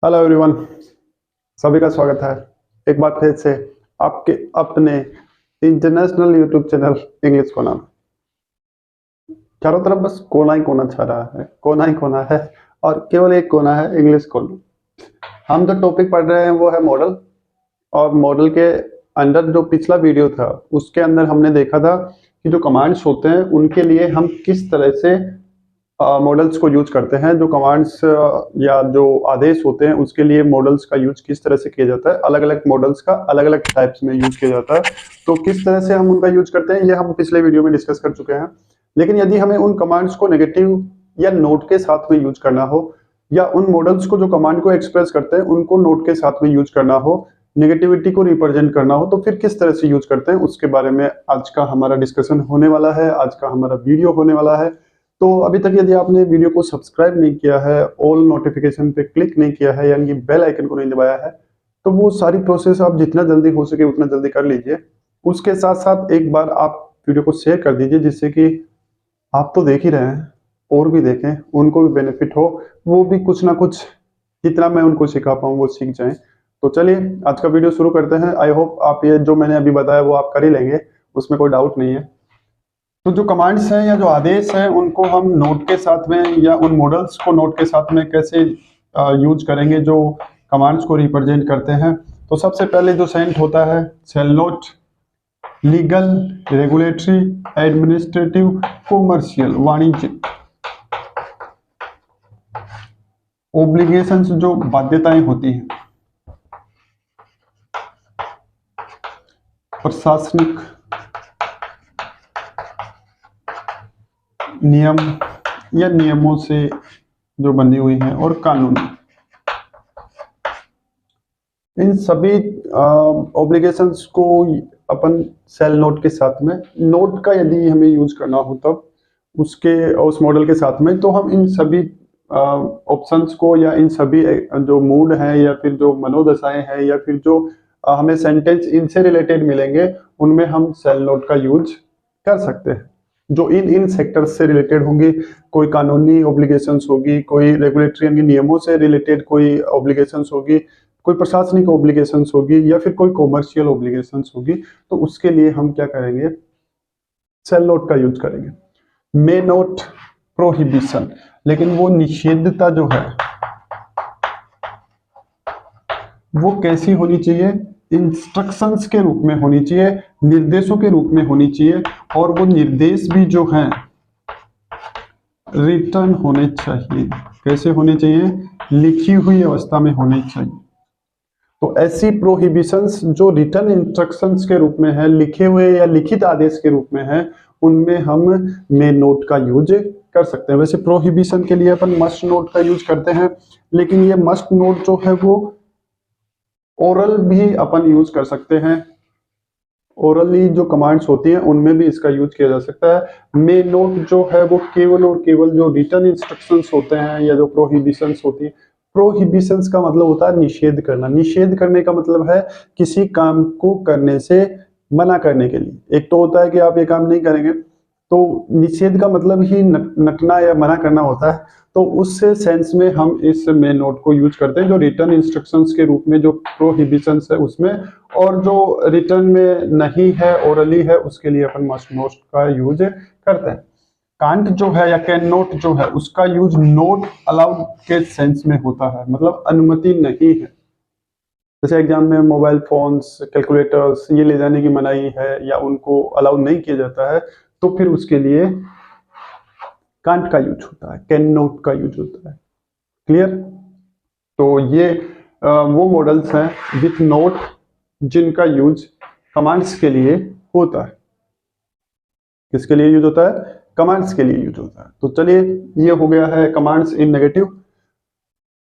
Hello everyone, सभी का स्वागत है एक बार फिर से आपके अपने इंटरनेशनल यूट्यूब चैनल इंग्लिश कोना में। चारों तरफ बस कोना ही कोना छा रहा है, कोना ही कोना है और केवल एक कोना है, इंग्लिश कोना। हम जो टॉपिक पढ़ रहे हैं वो है मॉडल। और मॉडल के अंदर जो पिछला वीडियो था उसके अंदर हमने देखा था कि जो कमांड्स होते हैं उनके लिए हम किस तरह से मॉडल्स को यूज करते हैं। जो कमांड्स या जो आदेश होते हैं उसके लिए मॉडल्स का यूज किस तरह से किया जाता है, अलग अलग मॉडल्स का अलग अलग टाइप्स में यूज किया जाता है। तो किस तरह से हम उनका यूज करते हैं ये हम पिछले वीडियो में डिस्कस कर चुके हैं। लेकिन यदि हमें उन कमांड्स को नेगेटिव या नोट के साथ में यूज करना हो, या उन मॉडल्स को जो कमांड को एक्सप्रेस करते हैं उनको नोट के साथ में यूज करना हो, नेगेटिविटी को रिप्रेजेंट करना हो, तो फिर किस तरह से यूज करते हैं उसके बारे में आज का हमारा डिस्कशन होने वाला है, आज का हमारा वीडियो होने वाला है। तो अभी तक यदि आपने वीडियो को सब्सक्राइब नहीं किया है, ऑल नोटिफिकेशन पे क्लिक नहीं किया है, यानी कि बेल आइकन को नहीं दबाया है, तो वो सारी प्रोसेस आप जितना जल्दी हो सके उतना जल्दी कर लीजिए। उसके साथ साथ एक बार आप वीडियो को शेयर कर दीजिए, जिससे कि आप तो देख ही रहे हैं और भी देखें, उनको भी बेनिफिट हो, वो भी कुछ ना कुछ जितना मैं उनको सिखा पाऊँ वो सीख जाएं। तो चलिए आज का वीडियो शुरू करते हैं। आई होप आप ये जो मैंने अभी बताया वो आप कर ही लेंगे, उसमें कोई डाउट नहीं है। तो जो कमांड्स हैं या जो आदेश हैं उनको हम नोट के साथ में या उन मॉडल्स को नोट के साथ में कैसे यूज करेंगे जो कमांड्स को रिप्रेजेंट करते हैं। तो सबसे पहले जो सेंट होता है shall not, legal, regulatory, administrative, commercial, वाणिज्यिक। ओब्लिगेशंस जो बाध्यताएं होती हैं, प्रशासनिक नियम या नियमों से जो बंधी हुई हैं, और कानूनी। इन सभी ऑब्लिगेशंस को अपन सेल नोट के साथ में, नोट का यदि हमें यूज करना हो तब उसके उस मॉडल के साथ में, तो हम इन सभी ऑप्शंस को या इन सभी जो मूड हैं या फिर जो मनोदशाएं हैं या फिर जो हमें सेंटेंस इनसे रिलेटेड मिलेंगे उनमें हम सेल नोट का यूज कर सकते हैं। जो इन इन सेक्टर्स से रिलेटेड होंगी, कोई कानूनी ऑब्लिगेशंस होगी, कोई रेगुलेटरी यानी नियमों से रिलेटेड कोई ऑब्लिगेशंस होगी, कोई प्रशासनिक ऑब्लिगेशंस होगी या फिर कोई कॉमर्शियल ऑब्लिगेशंस होगी, तो उसके लिए हम क्या करेंगे, सेल नोट का यूज करेंगे। मे नोट प्रोहिबिशन, लेकिन वो निषेधता जो है वो कैसी होनी चाहिए, इंस्ट्रक्शंस के रूप में होनी चाहिए, निर्देशों के रूप में होनी चाहिए, और वो निर्देश भी जो हैं रिटर्न होने चाहिए। कैसे होने चाहिए, लिखी हुई अवस्था में होने चाहिए। तो ऐसी प्रोहिबिशंस जो रिटर्न इंस्ट्रक्शंस के रूप में है, लिखे हुए या लिखित आदेश के रूप में है, उनमें हम मे नोट का यूज कर सकते हैं। वैसे प्रोहिबिशन के लिए अपन मस्ट नोट का यूज करते हैं, लेकिन ये मस्ट नोट जो है वो ओरल भी अपन यूज कर सकते हैं। ओरली जो कमांड्स होती हैं उनमें भी इसका यूज किया जा सकता है। मे नोट जो है वो केवल और केवल जो रिटर्न इंस्ट्रक्शंस होते हैं या जो प्रोहिबिशंस होती है, प्रोहिबिशंस का मतलब होता है निषेध करना। निषेध करने का मतलब है किसी काम को करने से मना करने के लिए। एक तो होता है कि आप ये काम नहीं करेंगे, तो निषेध का मतलब ही नटना या मना करना होता है। तो उस सेंस में हम इस मे नोट को यूज करते हैं, जो रिटर्न इंस्ट्रक्शंस के रूप में जो प्रोहिबिशंस है उसमें, और जो रिटर्न में नहीं है, ओरली है, उसके लिए अपन मस्ट नोट का यूज करते हैं। कांट जो है या कैन नोट जो है उसका यूज नोट अलाउड के सेंस में होता है, मतलब अनुमति नहीं है। जैसे एग्जाम में मोबाइल फोन्स, कैलकुलेटर्स ये ले जाने की मनाही है या उनको अलाउ नहीं किया जाता है, तो फिर उसके लिए कांट का यूज होता है, कैन नोट का यूज होता है। क्लियर? तो ये वो मॉडल्स हैं विथ नोट जिनका यूज कमांड्स के लिए होता है। किसके लिए यूज होता है? कमांड्स के लिए यूज होता है। तो चलिए ये हो गया है कमांड्स इन नेगेटिव,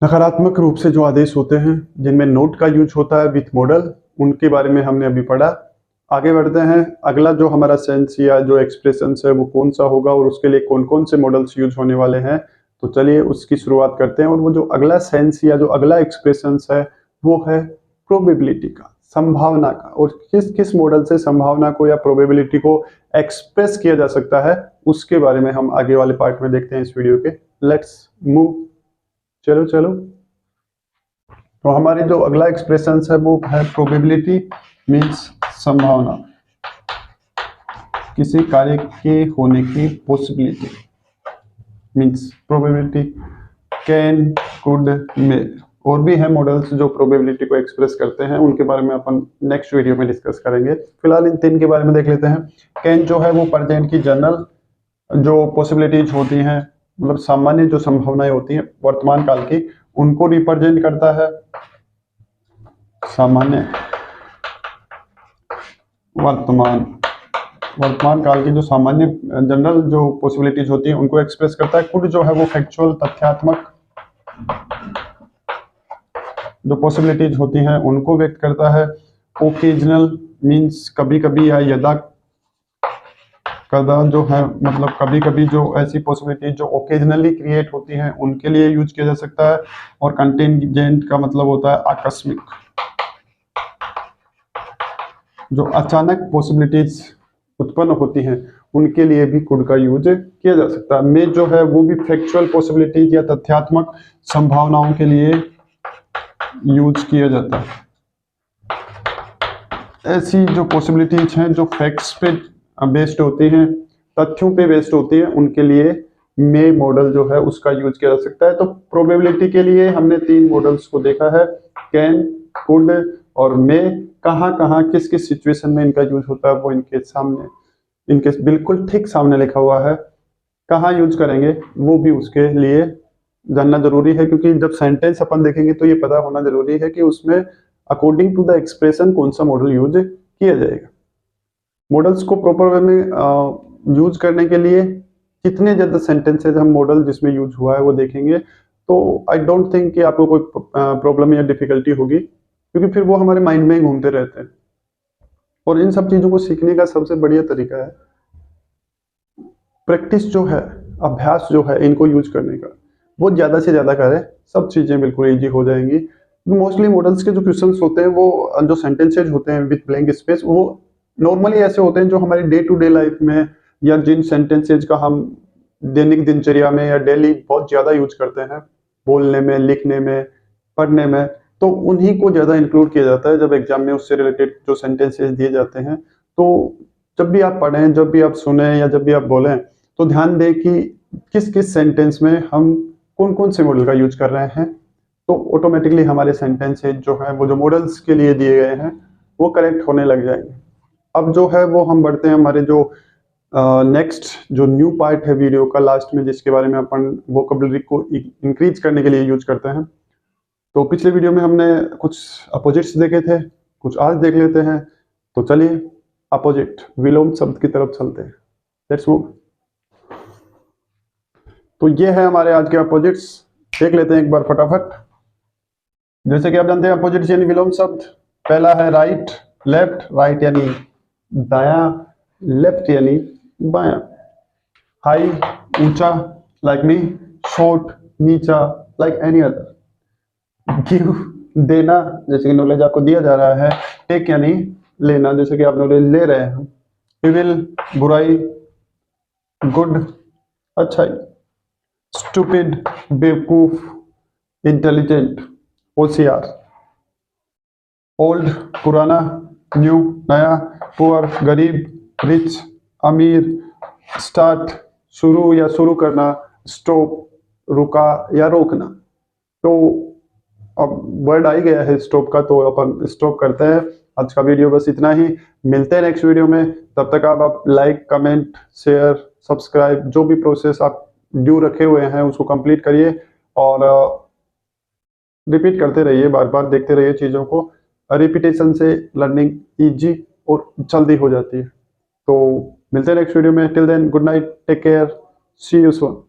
नकारात्मक रूप से जो आदेश होते हैं जिनमें नोट का यूज होता है विथ मॉडल, उनके बारे में हमने अभी पढ़ा। आगे बढ़ते हैं, अगला जो हमारा सेंस या जो एक्सप्रेशन है वो कौन सा होगा और उसके लिए कौन कौन से मॉडल्स यूज होने वाले हैं। तो चलिए उसकी शुरुआत करते हैं। और वो जो अगला सेंस या जो अगला एक्सप्रेशन है वो है प्रोबेबिलिटी का, संभावना का। और किस किस मॉडल से संभावना को या प्रोबेबिलिटी को एक्सप्रेस किया जा सकता है उसके बारे में हम आगे वाले पार्ट में देखते हैं इस वीडियो के। लेट्स मूव, चलो चलो। तो हमारी जो अगला एक्सप्रेशन है वो है प्रोबेबिलिटी, मीन्स संभावना, किसी कार्य के होने की possibility, means probability, can, could, may. और भी है मॉडल्स जो प्रोबेबिलिटी को एक्सप्रेस करते हैं, उनके बारे में अपन नेक्स्ट वीडियो में डिस्कस करेंगे। फिलहाल इन तीन के बारे में देख लेते हैं। कैन जो है वो प्रेजेंट की जनरल जो पॉसिबिलिटीज होती हैं, मतलब सामान्य जो संभावनाएं होती हैं वर्तमान काल की, उनको रिप्रेजेंट करता है। सामान्य वर्तमान काल की जो सामान्य जनरल जो पॉसिबिलिटीज होती हैं उनको एक्सप्रेस करता है। कुड जो है वो फैक्चुअल तथ्यात्मक जो पॉसिबिलिटीज होती हैं उनको व्यक्त करता है। ओकेजनल मीन्स कभी कभी या यदा कदा जो है, मतलब कभी कभी जो ऐसी पॉसिबिलिटीज जो ओकेजनली क्रिएट होती हैं उनके लिए यूज किया जा सकता है। और कंटेंजेंट का मतलब होता है आकस्मिक, जो अचानक पॉसिबिलिटीज उत्पन्न होती हैं उनके लिए भी कुड का यूज किया जा सकता है। में जो है वो भी फैक्चुअल पॉसिबिलिटीज या तथ्यात्मक संभावनाओं के लिए यूज किया जाता है। ऐसी जो पॉसिबिलिटीज हैं जो फैक्ट्स पे बेस्ड होती हैं, तथ्यों पे बेस्ड होती हैं, उनके लिए मे मॉडल जो है उसका यूज किया जा सकता है। तो प्रोबेबिलिटी के लिए हमने तीन मॉडल्स को देखा है, कैन, कुड और मे। कहाँ कहाँ किस किस सिचुएशन में इनका यूज होता है वो इनके सामने, इनके बिल्कुल ठीक सामने लिखा हुआ है। कहाँ यूज करेंगे वो भी उसके लिए जानना जरूरी है, क्योंकि जब सेंटेंस अपन देखेंगे तो ये पता होना जरूरी है कि उसमें अकॉर्डिंग टू द एक्सप्रेशन कौन सा मॉडल यूज किया जाएगा। मॉडल्स को प्रॉपर वे में यूज करने के लिए कितने ज्यादा सेंटेंसेज हम मॉडल जिसमें यूज हुआ है वो देखेंगे, तो आई डोंट थिंक कि आपको कोई प्रॉब्लम या डिफिकल्टी होगी, क्योंकि फिर वो हमारे माइंड में ही घूमते रहते हैं। और इन सब चीजों को सीखने का सबसे बढ़िया तरीका है प्रैक्टिस जो है, अभ्यास जो है इनको यूज करने का, वो ज्यादा से ज्यादा करें, सब चीजें बिल्कुल इजी हो जाएंगी। मोस्टली मॉडल्स के जो क्वेश्चंस होते हैं वो जो सेंटेंसेज होते हैं विद ब्लैंक स्पेस, वो नॉर्मली ऐसे होते हैं जो हमारी डे टू डे लाइफ में, या जिन सेंटेंसेज का हम दैनिक दिनचर्या में या डेली बहुत ज्यादा यूज करते हैं, बोलने में, लिखने में, पढ़ने में, तो उन्हीं को ज्यादा इंक्लूड किया जाता है जब एग्जाम में उससे रिलेटेड जो सेंटेंसेज दिए जाते हैं। तो जब भी आप पढ़ें, जब भी आप सुने या जब भी आप बोलें, तो ध्यान दें कि किस किस सेंटेंस में हम कौन कौन से मॉडल का यूज कर रहे हैं, तो ऑटोमेटिकली हमारे सेंटेंसेज जो है वो जो मॉडल्स के लिए दिए गए हैं वो करेक्ट होने लग जाएंगे। अब जो है वो हम बढ़ते हैं हमारे जो नेक्स्ट जो न्यू पार्ट है वीडियो का लास्ट में, जिसके बारे में अपन वोकैबुलरी को इंक्रीज करने के लिए यूज करते हैं। तो पिछले वीडियो में हमने कुछ अपोजिट्स देखे थे, कुछ आज देख लेते हैं। तो चलिए अपोजिट विलोम शब्द की तरफ चलते हैं। Let's move. तो ये है हमारे आज के अपोजिट्स, देख लेते हैं एक बार फटाफट। जैसे कि आप जानते हैं अपोजिट्स यानी विलोम शब्द, पहला है राइट, लेफ्ट, राइट यानी दायां, लेफ्ट यानी बायां। हाई ऊंचा, लाइक मी, शॉर्ट नीचा, लाइक एनी अदर। गिव देना, जैसे कि नॉलेज आपको दिया जा रहा है। टेक यानी लेना, जैसे कि आप नॉलेज ले रहे हैं। इविल बुराई, गुड अच्छाई। स्टूपिड बेवकूफ, इंटेलिजेंट होशियार। ओल्ड पुराना, न्यू नया, पुअर गरीब, रिच अमीर। स्टार्ट शुरू या शुरू करना, स्टॉप रुका या रोकना। तो अब वर्ड आ ही गया है स्टॉप का, तो अपन स्टॉप करते हैं। आज का वीडियो बस इतना ही, मिलते हैं नेक्स्ट वीडियो में। तब तक आप लाइक, कमेंट, शेयर, सब्सक्राइब, जो भी प्रोसेस आप ड्यू रखे हुए हैं उसको कंप्लीट करिए और रिपीट करते रहिए, बार बार देखते रहिए चीज़ों को। रिपीटेशन से लर्निंग इजी और जल्दी हो जाती है। तो मिलते हैं नेक्स्ट वीडियो में। Till then good night, take care, see you soon.